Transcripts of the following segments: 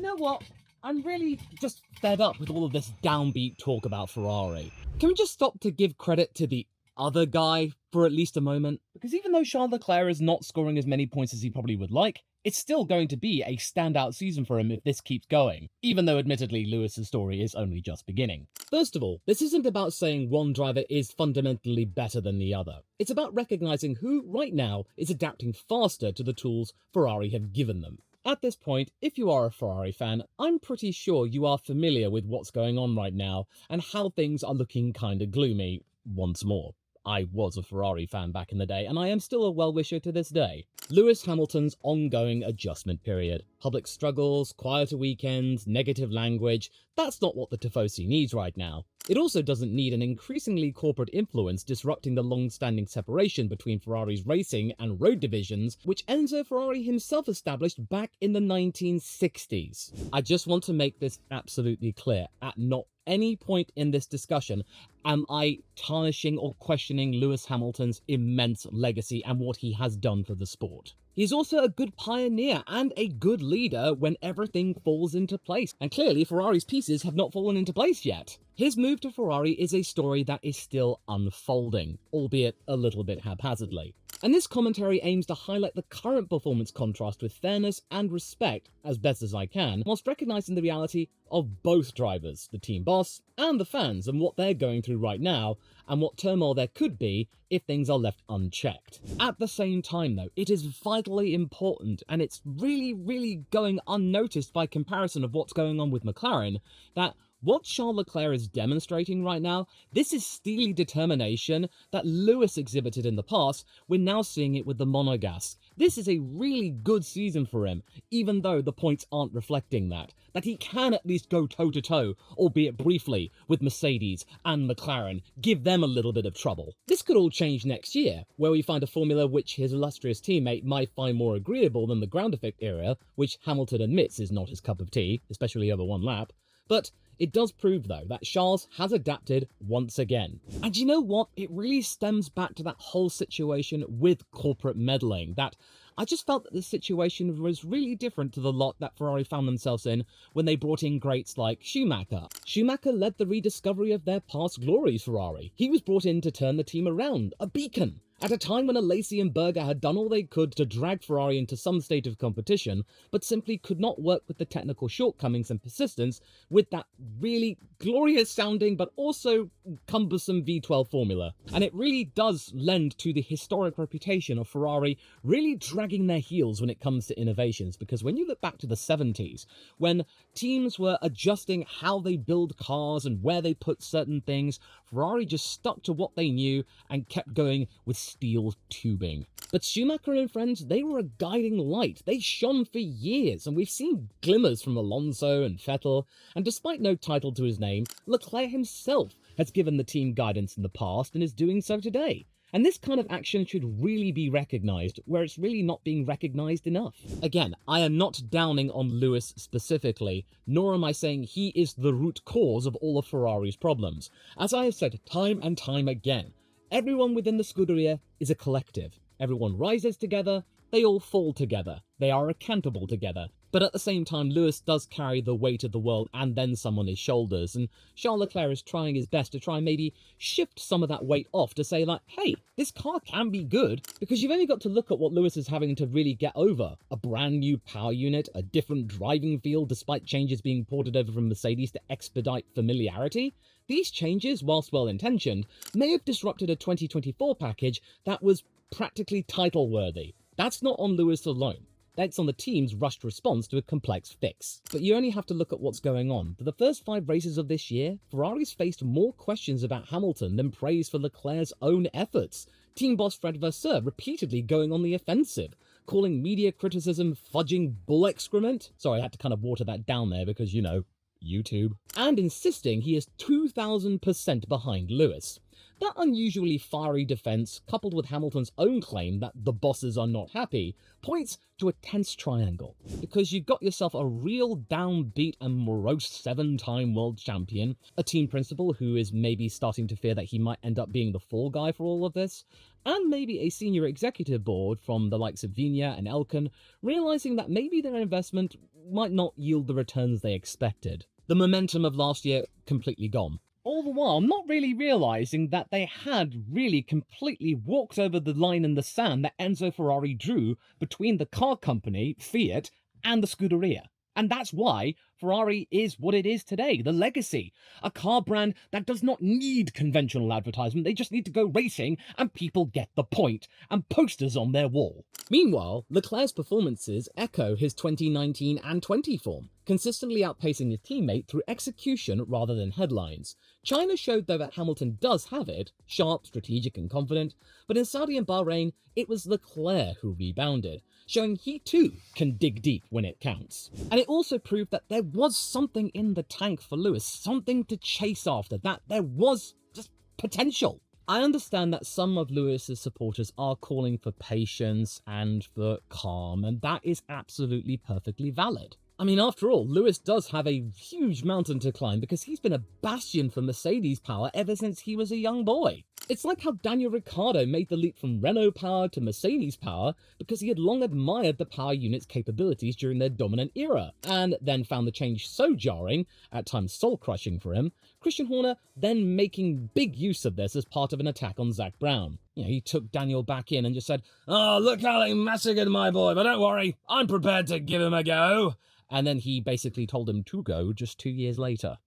you know what? I'm really just fed up with all of this downbeat talk about Ferrari. Can we just stop to give credit to the other guy for at least a moment? Because even though Charles Leclerc is not scoring as many points as he probably would like, it's still going to be a standout season for him if this keeps going, even though admittedly Lewis's story is only just beginning. First of all, this isn't about saying one driver is fundamentally better than the other. It's about recognizing who, right now, is adapting faster to the tools Ferrari have given them. At this point, if you are a Ferrari fan, I'm pretty sure you are familiar with what's going on right now and how things are looking kinda gloomy once more. I was a Ferrari fan back in the day, and I am still a well-wisher to this day. Lewis Hamilton's ongoing adjustment period. Public struggles, quieter weekends, negative language. That's not what the Tifosi needs right now. It also doesn't need an increasingly corporate influence disrupting the long-standing separation between Ferrari's racing and road divisions, which Enzo Ferrari himself established back in the 1960s. I just want to make this absolutely clear. At not any point in this discussion am I tarnishing or questioning Lewis Hamilton's immense legacy and what he has done for the sport. He's also a good pioneer and a good leader when everything falls into place, and clearly Ferrari's pieces have not fallen into place yet. His move to Ferrari is a story that is still unfolding, albeit a little bit haphazardly. And this commentary aims to highlight the current performance contrast with fairness and respect as best as I can, whilst recognising the reality of both drivers, the team boss and the fans, and what they're going through right now, and what turmoil there could be if things are left unchecked. At the same time though, it is vitally important, and it's really going unnoticed by comparison of what's going on with McLaren, that what Charles Leclerc is demonstrating right now, this is steely determination that Lewis exhibited in the past. We're now seeing it with the Monégasque. This is a really good season for him, even though the points aren't reflecting that he can at least go toe-to-toe, albeit briefly, with Mercedes and McLaren, give them a little bit of trouble. This could all change next year, where we find a formula which his illustrious teammate might find more agreeable than the ground effect era, which Hamilton admits is not his cup of tea, especially over one lap. But it does prove, though, that Charles has adapted once again. And you know what? It really stems back to that whole situation with corporate meddling, that I just felt that this situation was really different to the lot that Ferrari found themselves in when they brought in greats like Schumacher. Schumacher led the rediscovery of their past glories, Ferrari. He was brought in to turn the team around, a beacon. At a time when Alesi and Berger had done all they could to drag Ferrari into some state of competition, but simply could not work with the technical shortcomings and persistence with that really glorious sounding but also cumbersome V12 formula. And it really does lend to the historic reputation of Ferrari really dragging their heels when it comes to innovations, because when you look back to the 70s, when teams were adjusting how they build cars and where they put certain things, Ferrari just stuck to what they knew and kept going with steel tubing. But Schumacher and friends, they were a guiding light. They shone for years, and we've seen glimmers from Alonso and Vettel, and despite no title to his name, Leclerc himself has given the team guidance in the past and is doing so today. And this kind of action should really be recognised, where it's really not being recognised enough. Again, I am not downing on Lewis specifically, nor am I saying he is the root cause of all of Ferrari's problems. As I have said time and time again, everyone within the Scuderia is a collective. Everyone rises together, they all fall together. They are accountable together. But at the same time, Lewis does carry the weight of the world and then some on his shoulders, and Charles Leclerc is trying his best to try and maybe shift some of that weight off to say like, hey, this car can be good, because you've only got to look at what Lewis is having to really get over. A brand new power unit, a different driving feel despite changes being ported over from Mercedes to expedite familiarity. These changes, whilst well-intentioned, may have disrupted a 2024 package that was practically title-worthy. That's not on Lewis alone. That's on the team's rushed response to a complex fix. But you only have to look at what's going on. For the first 5 races of this year, Ferrari's faced more questions about Hamilton than praise for Leclerc's own efforts. Team boss Fred Vasseur repeatedly going on the offensive, calling media criticism fudging bull excrement. Sorry, I had to kind of water that down there because, you know, YouTube. And insisting he is 2000% behind Lewis. That unusually fiery defense, coupled with Hamilton's own claim that the bosses are not happy, points to a tense triangle, because you've got yourself a real downbeat and morose 7-time world champion, a team principal who is maybe starting to fear that he might end up being the fall guy for all of this, and maybe a senior executive board from the likes of Vigna and Elkan realizing that maybe their investment might not yield the returns they expected. The momentum of last year completely gone. All the while not really realizing that they had really completely walked over the line in the sand that Enzo Ferrari drew between the car company, Fiat, and the Scuderia. And that's why Ferrari is what it is today, the legacy. A car brand that does not need conventional advertisement, they just need to go racing and people get the point, and posters on their wall. Meanwhile, Leclerc's performances echo his 2019 and 20 form, consistently outpacing his teammate through execution rather than headlines. China showed though that Hamilton does have it, sharp, strategic and confident, but in Saudi and Bahrain, it was Leclerc who rebounded, showing he too can dig deep when it counts. And it also proved that there was something in the tank for Lewis, something to chase after, that there was just potential. I understand that some of Lewis's supporters are calling for patience and for calm, and that is absolutely perfectly valid. I mean, after all, Lewis does have a huge mountain to climb because he's been a bastion for Mercedes power ever since he was a young boy. It's like how Daniel Ricciardo made the leap from Renault power to Mercedes power because he had long admired the power unit's capabilities during their dominant era, and then found the change so jarring, at times soul-crushing for him, Christian Horner then making big use of this as part of an attack on Zak Brown. You know, he took Daniel back in and just said, "Oh, look how they massacred my boy, but don't worry, I'm prepared to give him a go." And then he basically told him to go just 2 years later.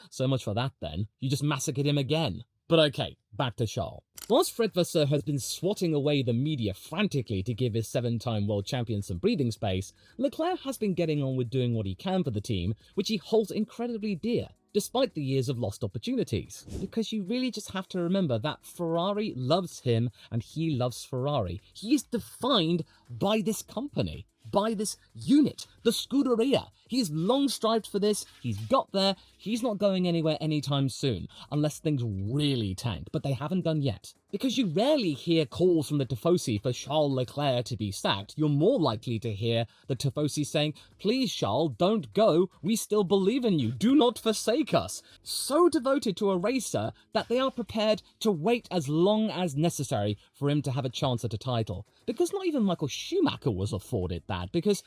So much for that then. You just massacred him again. But okay, back to Charles. Whilst Fred Vasseur has been swatting away the media frantically to give his 7-time world champion some breathing space, Leclerc has been getting on with doing what he can for the team, which he holds incredibly dear, despite the years of lost opportunities. Because you really just have to remember that Ferrari loves him and he loves Ferrari. He is defined by this company, by this unit, the Scuderia. He's long strived for this, he's got there, he's not going anywhere anytime soon, unless things really tank, but they haven't done yet. Because you rarely hear calls from the Tifosi for Charles Leclerc to be sacked, you're more likely to hear the Tifosi saying, "Please Charles, don't go, we still believe in you, do not forsake us." So devoted to a racer that they are prepared to wait as long as necessary for him to have a chance at a title. Because not even Michael Schumacher was afforded that, because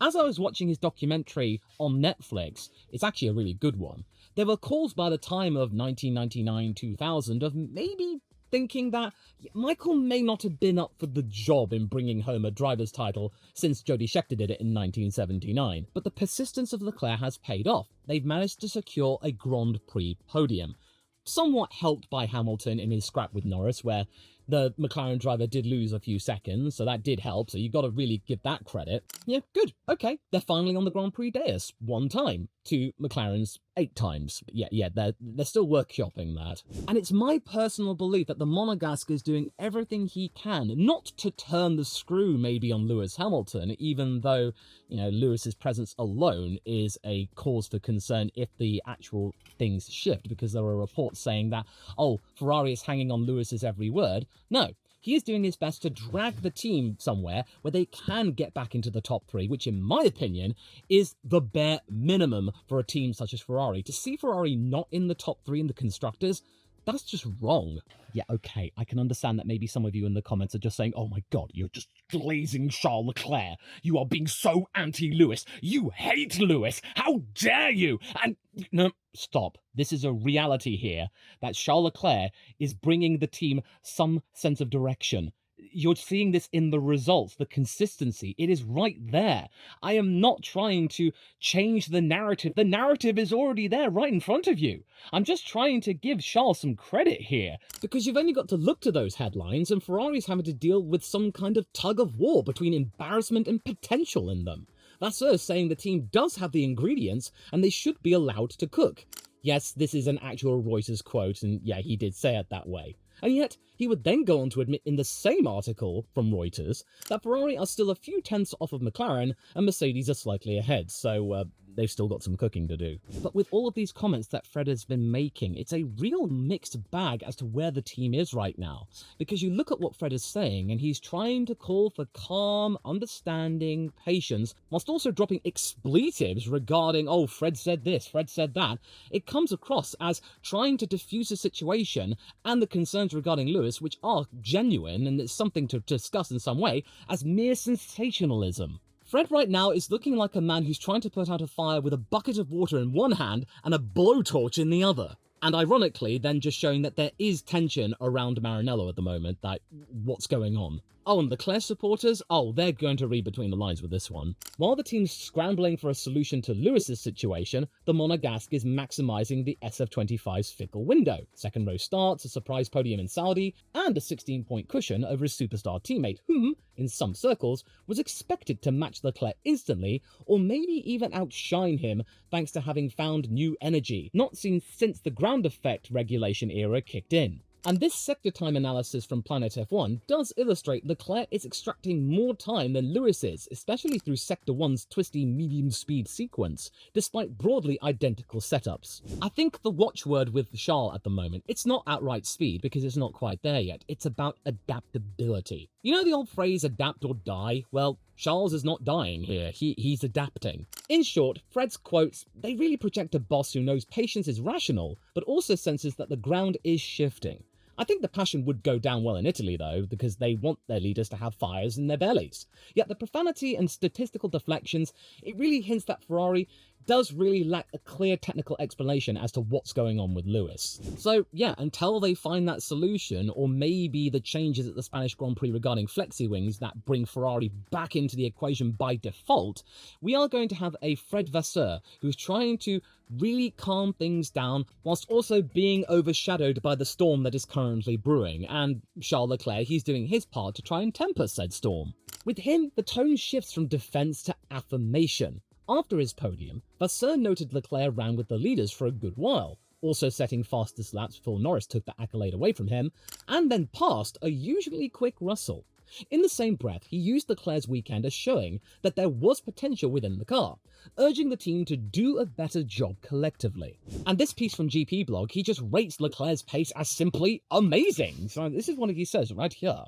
as I was watching his documentary on Netflix, it's actually a really good one, there were calls by the time of 1999-2000 of maybe thinking that Michael may not have been up for the job in bringing home a driver's title since Jody Scheckter did it in 1979. But the persistence of Leclerc has paid off. They've managed to secure a Grand Prix podium, somewhat helped by Hamilton in his scrap with Norris, where the McLaren driver did lose a few seconds, so that did help, so you've got to really give that credit. Yeah, good, okay, they're finally on the Grand Prix dais, 1 time, to McLaren's 8 times. Yeah, they're still workshopping that. And it's my personal belief that the Monégasque is doing everything he can, not to turn the screw maybe on Lewis Hamilton, even though, you know, Lewis's presence alone is a cause for concern if the actual things shift, because there are reports saying that, oh, Ferrari is hanging on Lewis's every word. No, he is doing his best to drag the team somewhere where they can get back into the top 3, which in my opinion is the bare minimum for a team such as Ferrari. To see Ferrari not in the top 3 in the constructors, that's just wrong. Yeah, okay, I can understand that maybe some of you in the comments are just saying, "Oh my god, you're just glazing Charles Leclerc. You are being so anti-Lewis. You hate Lewis. How dare you?" And no, stop. This is a reality here, that Charles Leclerc is bringing the team some sense of direction. You're seeing this in the results, the consistency. It is right there. I am not trying to change the narrative. The narrative is already there right in front of you. I'm just trying to give Charles some credit here, because you've only got to look to those headlines and Ferrari's having to deal with some kind of tug of war between embarrassment and potential in them. Vasseur is saying the team does have the ingredients and they should be allowed to cook. Yes, this is an actual Reuters quote, and yeah, he did say it that way. And yet, he would then go on to admit in the same article from Reuters that Ferrari are still a few tenths off of McLaren and Mercedes are slightly ahead, so they've still got some cooking to do. But with all of these comments that Fred has been making, it's a real mixed bag as to where the team is right now. Because you look at what Fred is saying, and he's trying to call for calm, understanding, patience, whilst also dropping expletives regarding, oh, Fred said this, Fred said that. It comes across as trying to diffuse the situation and the concerns regarding Lewis, which are genuine and it's something to discuss in some way, as mere sensationalism. Fred right now is looking like a man who's trying to put out a fire with a bucket of water in one hand and a blowtorch in the other. And ironically, then just showing that there is tension around Maranello at the moment, that what's going on. Oh, and Leclerc supporters? Oh, they're going to read between the lines with this one. While the team's scrambling for a solution to Lewis's situation, the Monégasque is maximising the SF25's fickle window. Second row starts, a surprise podium in Saudi, and a 16-point cushion over his superstar teammate, whom, in some circles, was expected to match Leclerc instantly, or maybe even outshine him thanks to having found new energy, not seen since the ground effect regulation era kicked in. And this sector time analysis from Planet F1 does illustrate Leclerc is extracting more time than Lewis is, especially through Sector 1's twisty medium speed sequence, despite broadly identical setups. I think the watchword with Charles at the moment, it's not outright speed because it's not quite there yet, it's about adaptability. You know the old phrase adapt or die? Well, Charles is not dying here, he's adapting. In short, Fred's quotes, they really project a boss who knows patience is rational, but also senses that the ground is shifting. I think the passion would go down well in Italy though, because they want their leaders to have fires in their bellies. Yet the profanity and statistical deflections, it really hints that Ferrari does really lack a clear technical explanation as to what's going on with Lewis. So yeah, until they find that solution, or maybe the changes at the Spanish Grand Prix regarding flexi wings that bring Ferrari back into the equation by default, we are going to have a Fred Vasseur who's trying to really calm things down whilst also being overshadowed by the storm that is currently brewing, and Charles Leclerc, he's doing his part to try and temper said storm. With him, the tone shifts from defense to affirmation. After his podium, Vasseur noted Leclerc ran with the leaders for a good while, also setting fastest laps before Norris took the accolade away from him, and then passed a usually quick Russell. In the same breath, he used Leclerc's weekend as showing that there was potential within the car, urging the team to do a better job collectively. And this piece from GP Blog, he just rates Leclerc's pace as simply amazing. So this is what he says right here.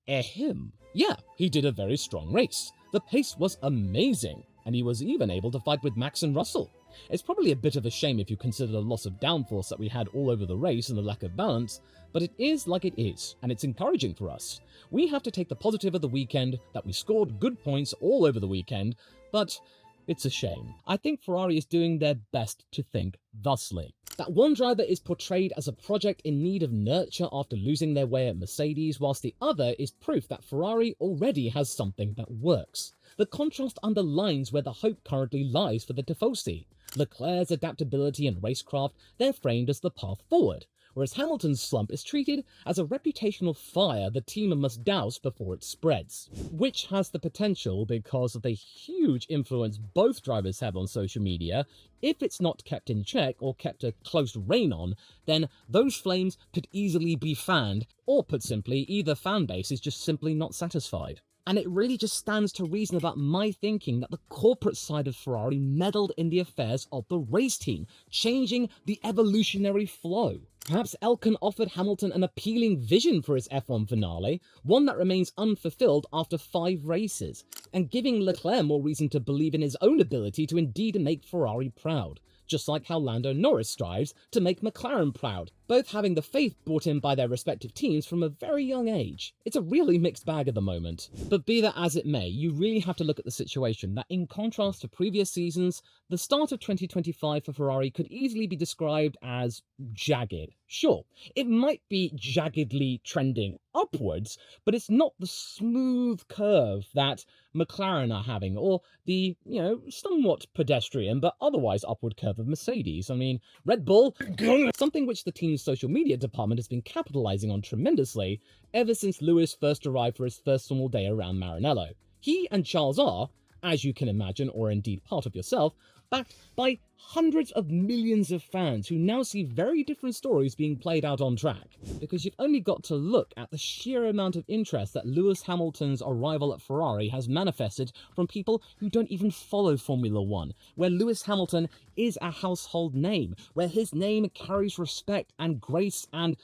Ahem. Yeah, he did a very strong race. The pace was amazing, and he was even able to fight with Max and Russell. It's probably a bit of a shame if you consider the loss of downforce that we had all over the race and the lack of balance, but it is like it is, and it's encouraging for us. We have to take the positive of the weekend, that we scored good points all over the weekend, but it's a shame. I think Ferrari is doing their best to think thusly. That one driver is portrayed as a project in need of nurture after losing their way at Mercedes, whilst the other is proof that Ferrari already has something that works. The contrast underlines where the hope currently lies for the Tifosi. Leclerc's adaptability and racecraft, they're framed as the path forward, whereas Hamilton's slump is treated as a reputational fire the team must douse before it spreads. Which has the potential, because of the huge influence both drivers have on social media, if it's not kept in check or kept a close rein on, then those flames could easily be fanned, or put simply, either fan base is just simply not satisfied. And it really just stands to reason about my thinking that the corporate side of Ferrari meddled in the affairs of the race team, changing the evolutionary flow. Perhaps Elkann offered Hamilton an appealing vision for his F1 finale, one that remains unfulfilled after 5 races, and giving Leclerc more reason to believe in his own ability to indeed make Ferrari proud, just like how Lando Norris strives to make McLaren proud, both having the faith brought in by their respective teams from a very young age. It's a really mixed bag at the moment. But be that as it may, you really have to look at the situation that, in contrast to previous seasons, the start of 2025 for Ferrari could easily be described as jagged. Sure, it might be jaggedly trending upwards, but it's not the smooth curve that McLaren are having, or the, somewhat pedestrian but otherwise upward curve of Mercedes. I mean, Red Bull, something which the team's social media department has been capitalizing on tremendously ever since Lewis first arrived for his first formal day around Maranello. He and Charles are, as you can imagine, or indeed part of yourself, backed by hundreds of millions of fans who now see very different stories being played out on track. Because you've only got to look at the sheer amount of interest that Lewis Hamilton's arrival at Ferrari has manifested from people who don't even follow Formula One, where Lewis Hamilton is a household name, where his name carries respect and grace and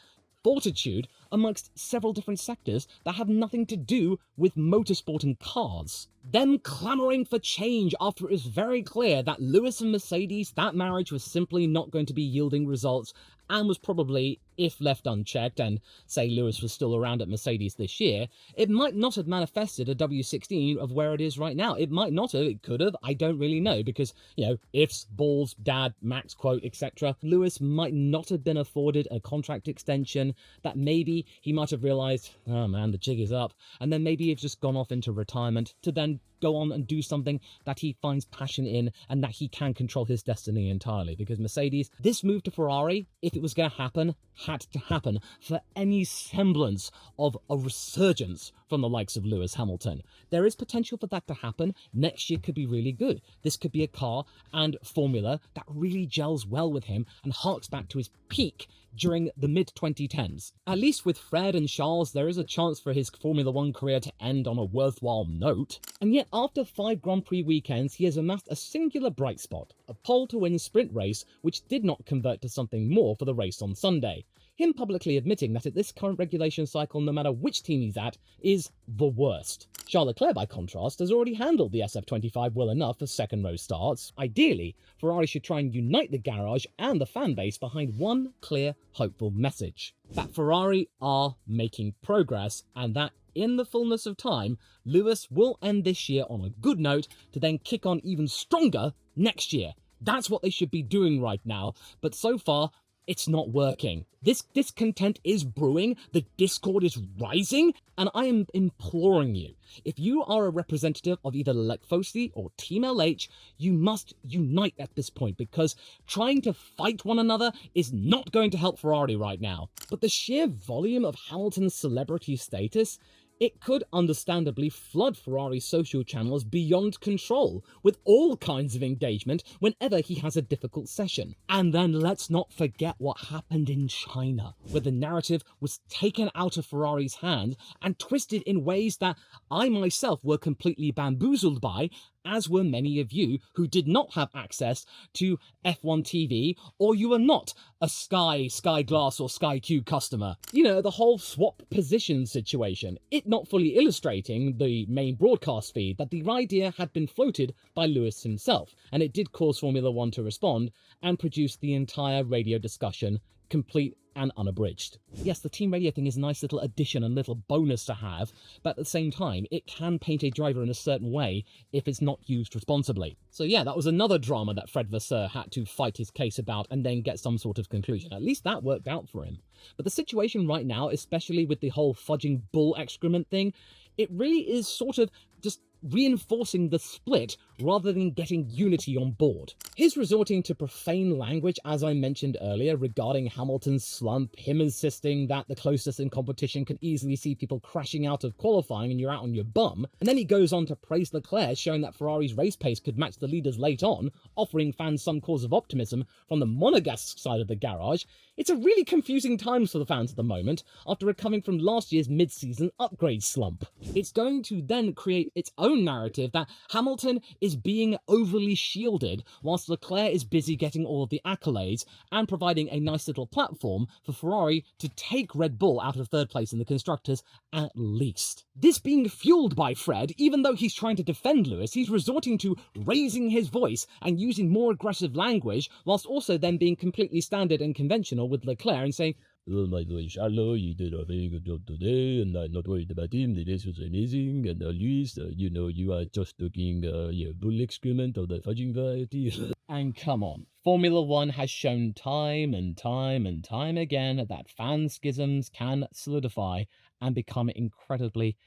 fortitude amongst several different sectors that have nothing to do with motorsport and cars. Them clamouring for change after it was very clear that Lewis and Mercedes, that marriage was simply not going to be yielding results and was probably, if left unchecked, and say Lewis was still around at Mercedes this year, it might not have manifested a W16 of where it is right now. It might not have, it could have, I don't really know, because, you know, ifs, balls, dad, max quote, etc. Lewis might not have been afforded a contract extension, that maybe he might have realised, oh man, the jig is up, and then maybe he's just gone off into retirement to then go on and do something that he finds passion in and that he can control his destiny entirely. Because Mercedes, this move to Ferrari, if it was going to happen, had to happen for any semblance of a resurgence from the likes of Lewis Hamilton. There is potential for that to happen. Next year could be really good. This could be a car and formula that really gels well with him and harks back to his peak during the mid-2010s. At least with Fred and Charles, there is a chance for his Formula One career to end on a worthwhile note. And yet, after 5 Grand Prix weekends, he has amassed a singular bright spot, a pole to win sprint race, which did not convert to something more for the race on Sunday. Him publicly admitting that at this current regulation cycle, no matter which team he's at, is the worst. Charles Leclerc, by contrast, has already handled the SF25 well enough for second-row starts. Ideally, Ferrari should try and unite the garage and the fan base behind one clear, hopeful message: that Ferrari are making progress, and that in the fullness of time, Lewis will end this year on a good note to then kick on even stronger next year. That's what they should be doing right now, but so far, it's not working. This discontent is brewing, the discord is rising, and I am imploring you, if you are a representative of either Tifosi or Team LH, you must unite at this point, because trying to fight one another is not going to help Ferrari right now. But the sheer volume of Hamilton's celebrity status, it could understandably flood Ferrari's social channels beyond control, with all kinds of engagement whenever he has a difficult session. And then let's not forget what happened in China, where the narrative was taken out of Ferrari's hand and twisted in ways that I myself were completely bamboozled by, as were many of you who did not have access to F1 TV, or you were not a Sky Glass, or Sky Q customer. You know, the whole swap position situation. It not fully illustrating the main broadcast feed that the idea had been floated by Lewis himself, and it did cause Formula One to respond and produce the entire radio discussion, complete and unabridged. Yes, the team radio thing is a nice little addition and little bonus to have, but at the same time, it can paint a driver in a certain way if it's not used responsibly. So yeah, that was another drama that Fred Vasseur had to fight his case about and then get some sort of conclusion. At least that worked out for him. But the situation right now, especially with the whole fudging bull excrement thing, it really is sort of just reinforcing the split rather than getting unity on board. His resorting to profane language, as I mentioned earlier, regarding Hamilton's slump, him insisting that the closest in competition can easily see people crashing out of qualifying and you're out on your bum, and then he goes on to praise Leclerc, showing that Ferrari's race pace could match the leaders late on, offering fans some cause of optimism from the Monégasque side of the garage. It's a really confusing time for the fans at the moment, after recovering from last year's mid-season upgrade slump. It's going to then create its own narrative that Hamilton is being overly shielded, whilst Leclerc is busy getting all of the accolades and providing a nice little platform for Ferrari to take Red Bull out of third place in the Constructors at least. This being fueled by Fred, even though he's trying to defend Lewis, he's resorting to raising his voice and using more aggressive language, whilst also then being completely standard and conventional with Leclerc and saying, "Oh my God, Charles, you did a very good job today, and I'm not worried about him. The race was amazing, and Luis, you know, you are just looking bull excrement of the fudging variety." And come on, Formula One has shown time and time and time again that fan schisms can solidify and become incredibly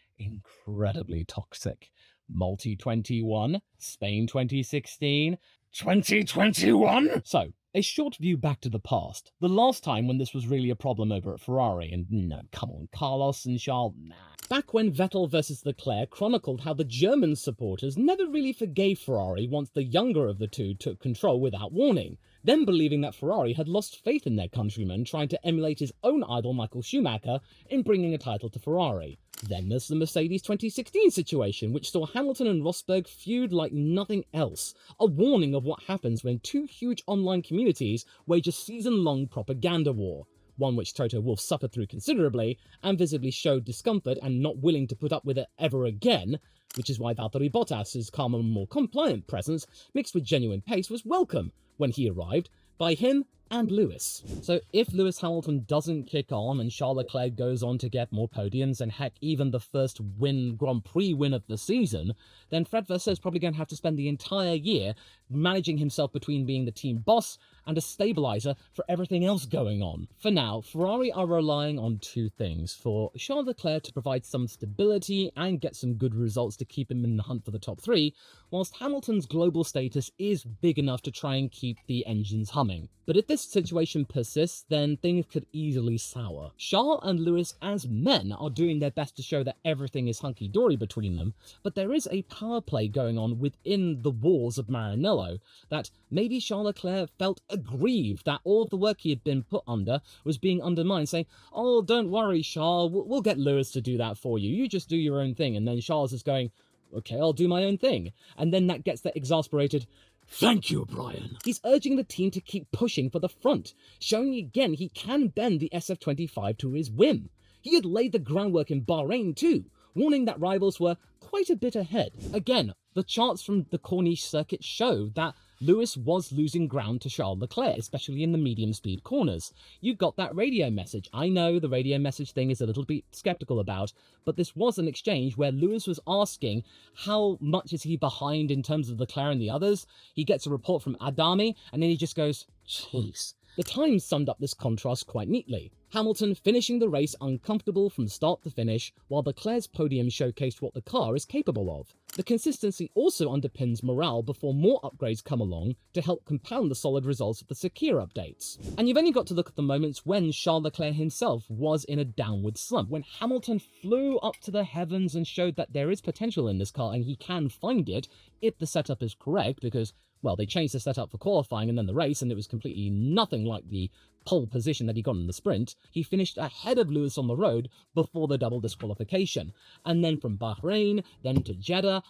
toxic. Multi 21, Spain 2016, 2021. So, A short view back to the past. The last time when this was really a problem over at Ferrari, and no, come on, Carlos and Charles, nah. Back when Vettel versus Leclerc chronicled how the German supporters never really forgave Ferrari once the younger of the two took control without warning, then believing that Ferrari had lost faith in their countryman trying to emulate his own idol Michael Schumacher in bringing a title to Ferrari. Then there's the Mercedes 2016 situation, which saw Hamilton and Rosberg feud like nothing else, a warning of what happens when two huge online communities wage a season-long propaganda war, one which Toto Wolff suffered through considerably, and visibly showed discomfort and not willing to put up with it ever again, which is why Valtteri Bottas' calmer and more compliant presence, mixed with genuine pace, was welcome when he arrived, by him and Lewis. So if Lewis Hamilton doesn't kick on and Charles Leclerc goes on to get more podiums and heck even the first Grand Prix win of the season, then Fred Vasseur is probably going to have to spend the entire year managing himself between being the team boss and a stabilizer for everything else going on. For now, Ferrari are relying on two things: for Charles Leclerc to provide some stability and get some good results to keep him in the hunt for the top three, whilst Hamilton's global status is big enough to try and keep the engines humming. But if this situation persists, then things could easily sour. Charles and Lewis as men are doing their best to show that everything is hunky-dory between them, but there is a power play going on within the walls of Maranello that maybe Charles Leclerc felt aggrieved that all of the work he had been put under was being undermined, saying, "Oh, don't worry, Charles, we'll get Lewis to do that for you. You just do your own thing." And then Charles is going, "Okay, I'll do my own thing." And then that gets that exasperated, "Thank you, Brian." He's urging the team to keep pushing for the front, showing again he can bend the SF25 to his whim. He had laid the groundwork in Bahrain too, warning that rivals were quite a bit ahead. Again, the charts from the Corniche circuit show that Lewis was losing ground to Charles Leclerc, especially in the medium-speed corners. You got that radio message. I know the radio message thing is a little bit skeptical about, but this was an exchange where Lewis was asking how much is he behind in terms of Leclerc and the others. He gets a report from Adami, and then he just goes, "Jeez." The Times summed up this contrast quite neatly. Hamilton finishing the race uncomfortable from start to finish, while Leclerc's podium showcased what the car is capable of. The consistency also underpins morale before more upgrades come along to help compound the solid results of the Scuderia updates. And you've only got to look at the moments when Charles Leclerc himself was in a downward slump, when Hamilton flew up to the heavens and showed that there is potential in this car and he can find it if the setup is correct, because, well, they changed the setup for qualifying and then the race, and it was completely nothing like the pole position that he got in the sprint. He finished ahead of Lewis on the road before the double disqualification. And then from Bahrain, then to Jeddah,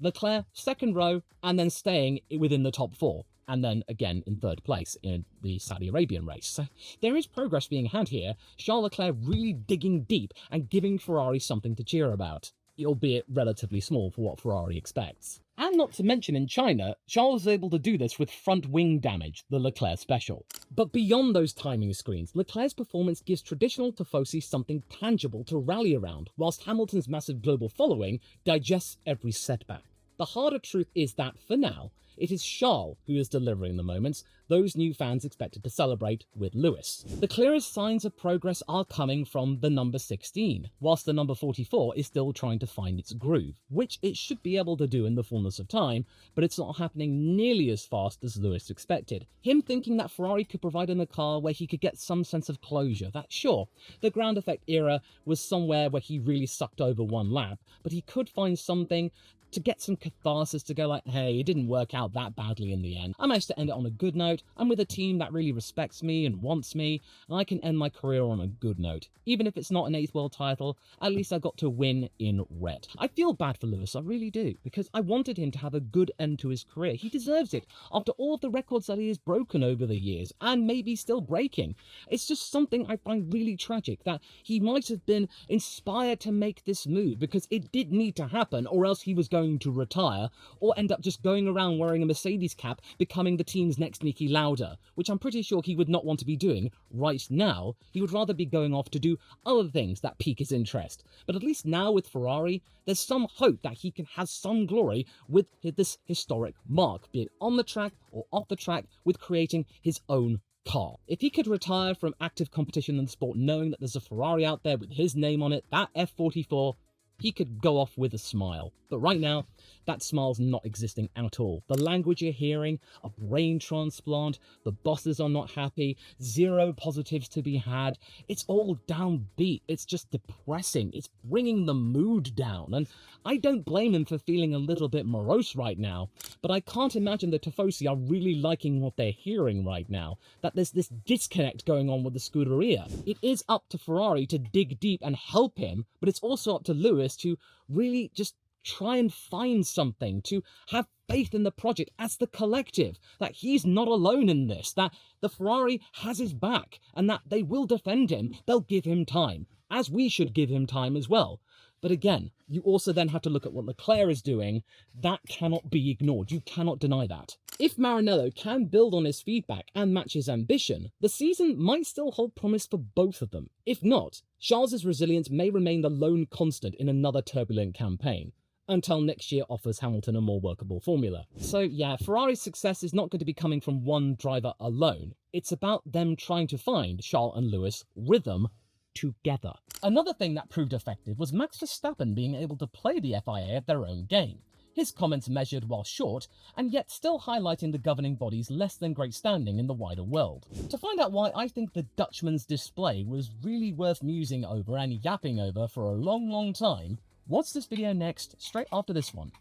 Leclerc, second row, and then staying within the top four. And then again in third place in the Saudi Arabian race. So there is progress being had here, Charles Leclerc really digging deep and giving Ferrari something to cheer about, albeit relatively small for what Ferrari expects. And not to mention in China, Charles was able to do this with front wing damage, the Leclerc special. But beyond those timing screens, Leclerc's performance gives traditional Tifosi something tangible to rally around, whilst Hamilton's massive global following digests every setback. The harder truth is that, for now, it is Charles who is delivering the moments those new fans expected to celebrate with Lewis. The clearest signs of progress are coming from the number 16, whilst the number 44 is still trying to find its groove, which it should be able to do in the fullness of time, but it's not happening nearly as fast as Lewis expected. Him thinking that Ferrari could provide him a car where he could get some sense of closure, that sure, the ground effect era was somewhere where he really sucked over one lap, but he could find something to get some catharsis, to go like, hey, it didn't work out that badly in the end. I managed to end it on a good note. I'm with a team that really respects me and wants me, and I can end my career on a good note. Even if it's not an 8th world title, at least I got to win in red. I feel bad for Lewis, I really do, because I wanted him to have a good end to his career. He deserves it, after all of the records that he has broken over the years, and maybe still breaking. It's just something I find really tragic, that he might have been inspired to make this move, because it did need to happen, or else he was going to retire, or end up just going around wearing a Mercedes cap, becoming the team's next Niki Lauda, which I'm pretty sure he would not want to be doing right now. He would rather be going off to do other things that pique his interest. But at least now with Ferrari, there's some hope that he can have some glory with this historic mark, be it on the track or off the track, with creating his own car. If he could retire from active competition in the sport knowing that there's a Ferrari out there with his name on it, that F44, he could go off with a smile. But right now, that smile's not existing at all. The language you're hearing, a brain transplant, the bosses are not happy, zero positives to be had. It's all downbeat. It's just depressing. It's bringing the mood down. And I don't blame him for feeling a little bit morose right now, but I can't imagine the Tifosi are really liking what they're hearing right now, that there's this disconnect going on with the Scuderia. It is up to Ferrari to dig deep and help him, but it's also up to Lewis to really just try and find something, to have faith in the project as the collective, that he's not alone in this, that the Ferrari has his back, and that they will defend him. They'll give him time, as we should give him time as well. But again, you also then have to look at what Leclerc is doing. That cannot be ignored. You cannot deny that. If Maranello can build on his feedback and match his ambition, the season might still hold promise for both of them. If not, Charles's resilience may remain the lone constant in another turbulent campaign, until next year offers Hamilton a more workable formula. So yeah, Ferrari's success is not going to be coming from one driver alone. It's about them trying to find Charles and Lewis' rhythm together. Another thing that proved effective was Max Verstappen being able to play the FIA at their own game. His comments measured while short, and yet still highlighting the governing body's less than great standing in the wider world. To find out why I think the Dutchman's display was really worth musing over and yapping over for a long time, watch this video next, straight after this one.